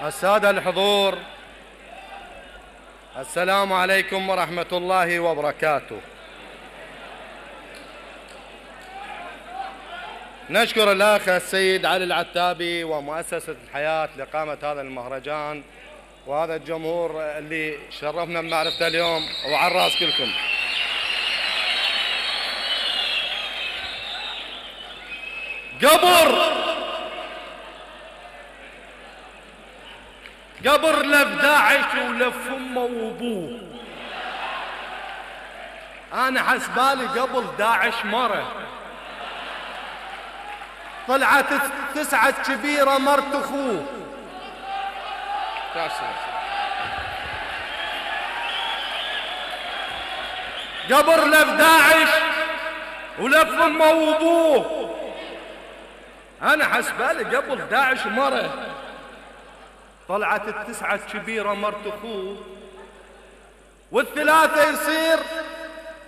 السادة الحضور، السلام عليكم ورحمة الله وبركاته. نشكر الأخ السيد علي العتابي ومؤسسة الحياة لإقامة هذا المهرجان وهذا الجمهور اللي شرفنا بمعرفته اليوم، وعلى الراس كلكم. قبر لف داعش ولف امه وابوه. انا حسبالي قبل داعش مره طلعت 9 كبيره مرت اخوه. قبر لف داعش ولف امه وابوه. انا حسبالي قبل داعش مره طلعت 9 كبيرة مرت اخوه، وال3 يصير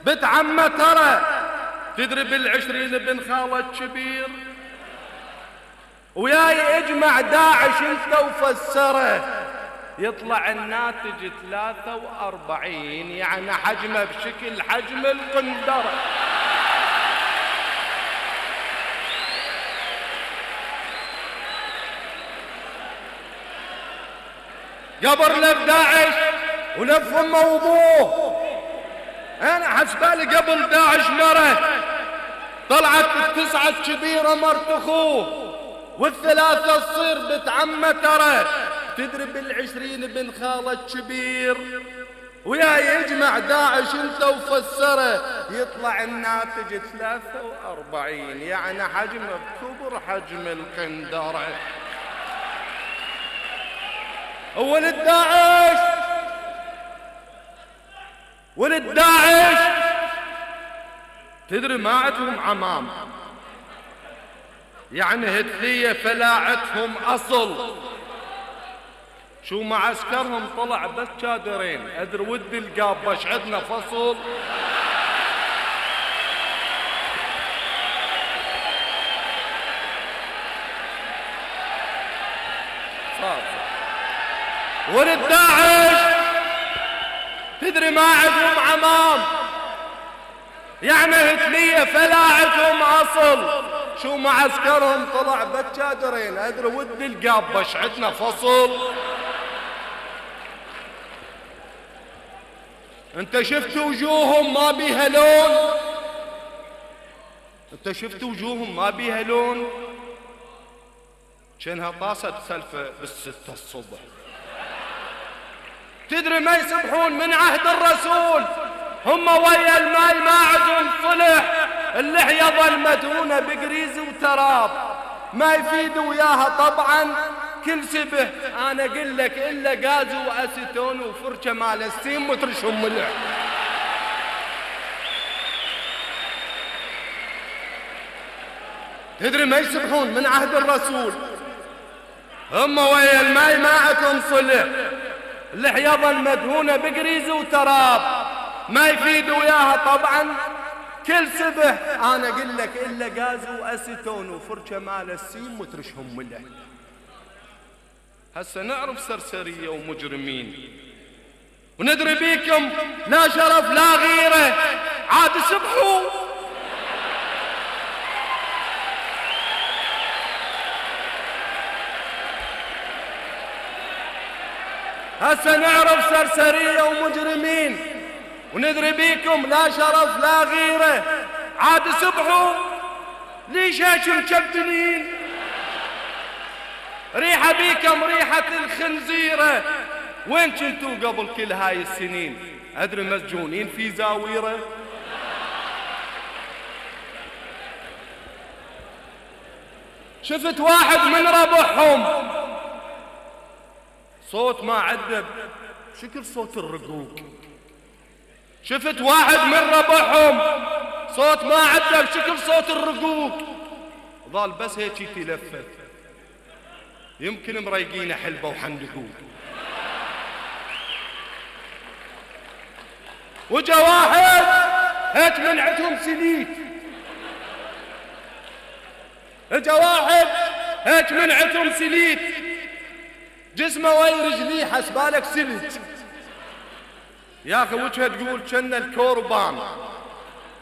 بنت عمه. ترى تدري بال20 بن خالد كبير وياي اجمع داعش انت وفسره، يطلع الناتج 43، يعني حجمه بشكل حجم القندرة. قبر لف داعش ولف امه وابوه. انا حسبالي قبل داعش مره طلعت 9 كبيره مرت اخوه، وال3 تصير بنت عمه. ترى تدري بال20 بن خالد كبير ويا يجمع داعش انت وفسره، يطلع الناتج 43، يعني حجمه بكبر حجم القندره. ولد داعش تدري ما عندهم عمام، يعني هتلية فلا عندهم أصل. شو معسكرهم طلع بس شادرين، أدري ودي القابش عندنا فصل. ولد داعش تدري ما عندهم عمام، يعني هتلية فلا عندهم أصل. شو معسكرهم طلع بتشادرين، أدري ودي القابش عندنا فصل. انت شفت وجوههم ما بيها لون، انت شفت وجوههم ما بيها لون، كأنها طاسة سلفة بال6 الصبح. تدري ما يسبحون من عهد الرسول، هم ويا الماي ما عندهم صلح. اللحية ظل مدهونة بقريز وتراب، ما يفيد وياها طبعا كل سبه. انا اقول لك الا غاز واسيتون وفرشه مال السيم وترشهم ملح. تدري ما يسبحون من عهد الرسول، هم ويا الماي ما عندهم صلح. اللحية ظل مدهونة بقريز وتراب، ما يفيد وياها طبعا كل سبح. انا اقول لك الا غاز واسيتون وفرشه مال السيم وترشهم ملح. هسه نعرف سرسريه ومجرمين، وندري بيكم لا شرف لا غيره، عاد سبحوا. هسه نعرف سرسريه ومجرمين، وندري بيكم لا شرف لا غيره، عاد سبحوا. ليش هيك مكبدنين؟ ريحة بيكم ريحة الخنزيرة. وين كنتوا قبل كل هاي السنين؟ أدري مسجونين في زاويرة. شفت واحد من ربعهم صوت ما عدب شكل صوت الرقوق. شفت واحد من ربعهم صوت ما عدب شكل صوت الرقوق. ظل بس هيك يتلفت، يمكن مريقين حلبة وحندقوق. وجا واحد هيك من عندهم سليت، اجا واحد هيك من عندهم سليت جسمه وين رجليه حسبالك سلج. يا أخي وجهه تقول كأن الكوربان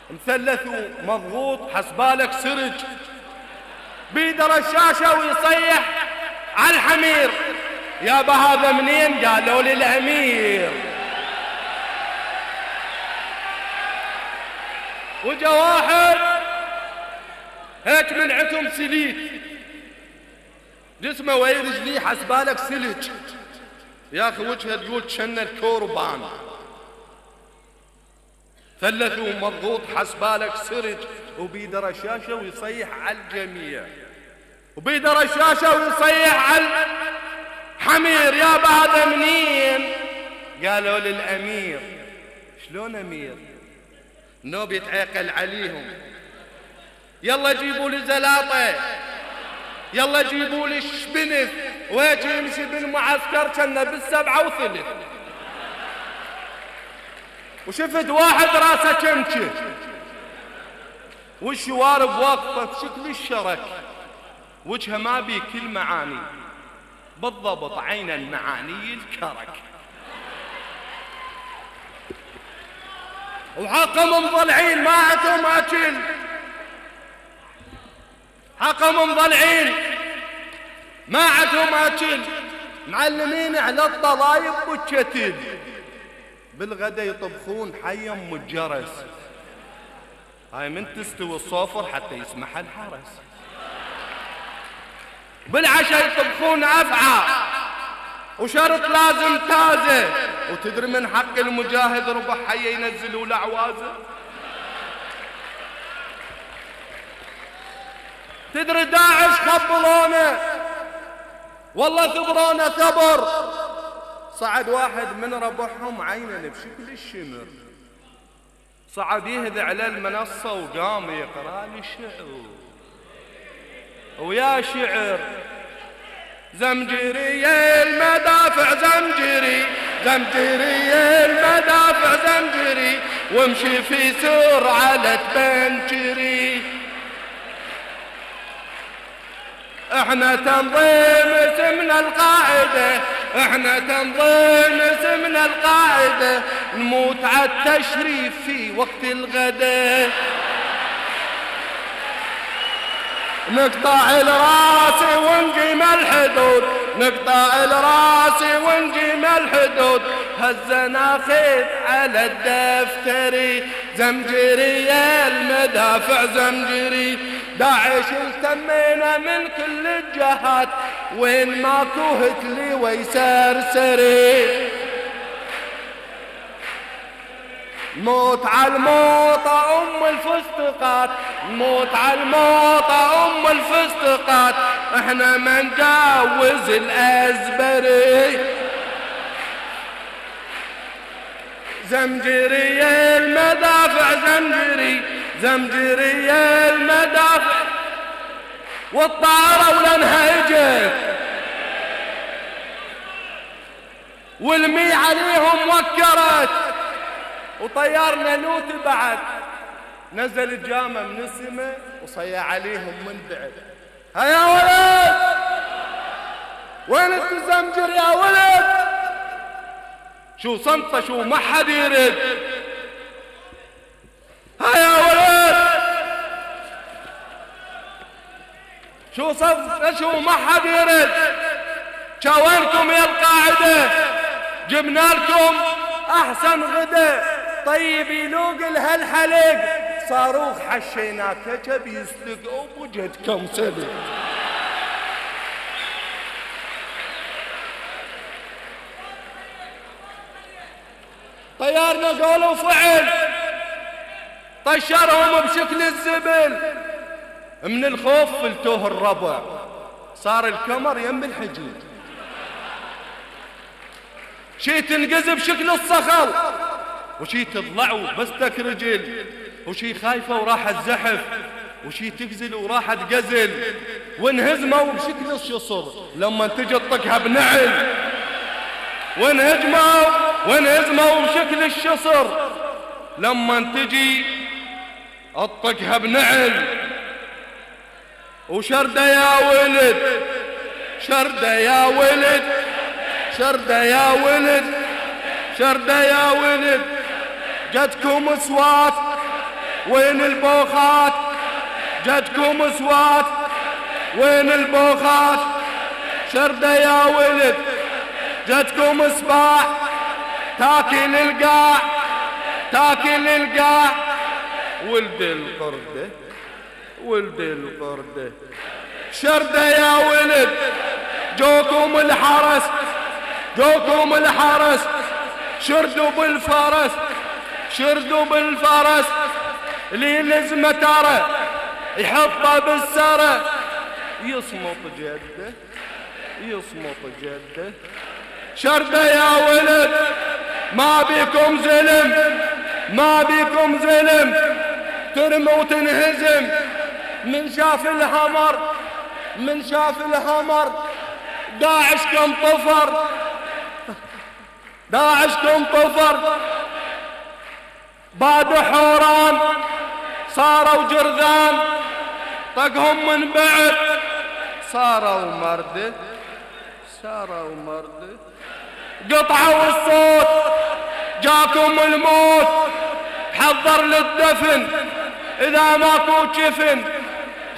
مثلث ومضغوط حسبالك سرج. بيده رشاشة ويصيح على الحمير. يابا هذا منين؟ قالوا لي الأمير. وجا واحد هيك من عتم سليت، جسمه وين رجليه حسبالك سلج. يا أخي وجهه تقول كأن الكوربان ثلث ومضغوط حسبالك سرج. وبيده رشاشة ويصيح على الجميع، وبيده رشاشة ويصيح على الحمير. يابا هذا منين؟ قالوا للأمير. شلون أمير؟ النوب يتعيقل عليهم. يلا جيبوا لي زلاطة، يلا جيبوا لي الشبنث. ويجي يمشي بالمعسكر كنا بالسبعة وثلث. وشفت واحد راسه كمكه والشوارب واقفة بشكل الشرك. وجهه ما بيه كل معاني، بالضبط عين المعاني الكرك. وحقهم مضلعين ما عندهم اكل، حقهم مضلعين ما عندهم اكل، معلمين على الطلايب والكتل. بالغدا يطبخون حي ام الجرس. هاي من تستوي الصوفر حتى يسمح الحرس. بالعشاء يطبخون افعى وشرط لازم تازه. وتدري من حق المجاهد ربع حي ينزلوا له عوازه. تدري داعش خبلونا والله ثبرونا ثبر. صعد واحد من ربعهم عينا بشكل الشمر، صعد يهذي على المنصة وقام يقرأ لي شعر. ويا شعر زمجري المدافع زمجري، زمجري المدافع زمجري، وامشي في سرعة تبنجري. احنا تنظيم اسمنا القاعدة، احنا تنظيم اسمنا القاعدة، نموت على التشريف في وقت الغداء. نقطع الراس ونجيم الحدود، نقطع الراس ونجيم الحدود، هزنا خيط على الدفتري. زمجري المدافع زمجري، داعش التمينا من كل الجهات، وين ماكو هتلي ويسرسري. موت على الموطة أم الفستقات، موت على الموطة أم الفستقات، احنا ما نجاوز الأزبري. زمجري المدافع زمجري، زمجري المدافع، والطائرة ولنها اجت والمي عليهم وكرت، وطيارنا لوت بعد نزل الجامة من السماء وصيا عليهم من بعد. هيا ولد وين الزمجر يا ولد؟ شو صمته شو ما حد يرد. هيا ولد شو صمته شو ما حد يرد. شاوركم يا القاعدة جبنا لكم احسن غدا، طيب يلوق لها الحلق صاروخ حشيناته بيسلق وبوجدكم سلق. طيارنا قولوا فعل طشرهم بشكل الزبل، من الخوف فلتوه الربع صار الكمر يم الحجيج. شي تنقز بشكل الصخر، وشي تضلعوا بس تك رجل، وشي خايفة وراحت زحف، وشي تقزل وراحت قزل، وانهزموا بشكل الشصر لما تجي تطقها بنعل. وانهزموا بشكل الشصر لما تجي تطقها بنعل. وشردة يا ولد، شردة يا ولد، شردة يا ولد، شردة يا ولد، جدكم اصوات وين البوخات، جدكم اصوات وين البوخات، شردة يا ولد، جدكم اصباح تاكل القاع، تاكل القاع، ولد القردة، ولد القردة، شردة يا ولد، جوكم الحرس، جوكم الحرس، شردوا بالفرس، شردوا بالفرس، اللي لزمه ترى يحطه بالسرة، يصمت جده، يصمت جده، شردة يا ولد، ما بيكم زلم، ما بيكم زلم، ترمى وتنهزم، من شاف الهمر، من شاف الهمر، داعش كم طفر، داعش كم طفر، بعد حوران صاروا جرذان، طقهم من بعد صاروا مردة، صاروا مردة، قطعوا الصوت جاكم الموت، حضر للدفن إذا ماكو جفن،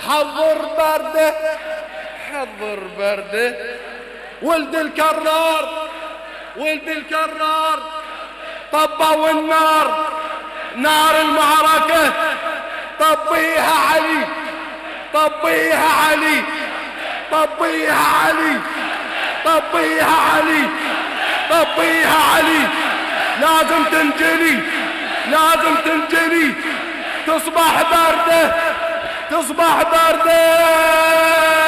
حضر بردة، حضر بردة، ولد الكرار، ولد الكرار، طبوا النار، نار المعركة، طبيها علي، طبيها علي، طبيها علي، طبيها علي، طبيها علي، لازم تنجلي، لازم تنجلي، تصبح باردة، تصبح باردة.